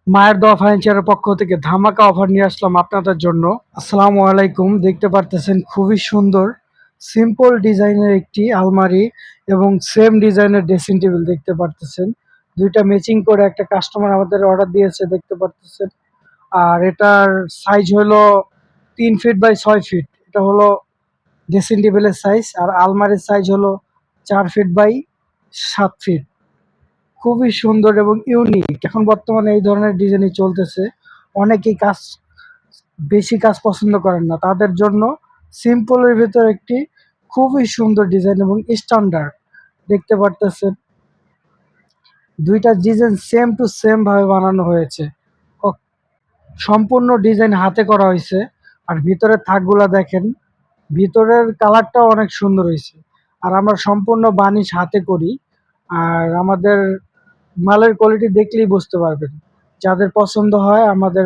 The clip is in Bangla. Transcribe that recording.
মায়ের দোয়া ফার্নিচারের পক্ষ থেকে ধামাকা অফার নিয়ে আসলাম আপনাদের জন্য। আসসালামু আলাইকুম। দেখতে পারতেছেন খুবই সুন্দর সিম্পল ডিজাইনের একটি আলমারি এবং সেম ডিজাইনের ড্রেসিং টেবিল দেখতে পারতেছেন। দুইটা ম্যাচিং করে একটা কাস্টমার আমাদের অর্ডার দিয়েছে দেখতে পারতেছেন। আর এটার সাইজ হলো ৩ ফিট বাই ৬ ফিট। এটা হলো ড্রেসিং টেবিলের সাইজ, আর আলমারির সাইজ হলো ৪ ফিট বাই ৭ ফিট। খুবই সুন্দর এবং ইউনিক। এখন বর্তমানে এই ধরনের ডিজাইনই চলতেছে। অনেকেই বেশি কাজ পছন্দ করেন না। তাদের জন্য সিম্পলের ভেতর একটি খুবই সুন্দর ডিজাইন এবং স্ট্যান্ডার্ড দেখতে পারতেছেন। ২ টা ডিজাইন সেম টু সেম ভাবে বানানো হয়েছে। ক সম্পূর্ণ ডিজাইন হাতে করা হইছে। আর ভিতরের থাকগুলা দেখেন, ভিতরের কালারটাও অনেক সুন্দর হইছে। আর আমরা সম্পূর্ণ বানিশ হাতে করি। আর আমাদের মালের কোয়ালিটি দেখলেই বুঝতে পারবেন। যাদের পছন্দ হয় আমাদের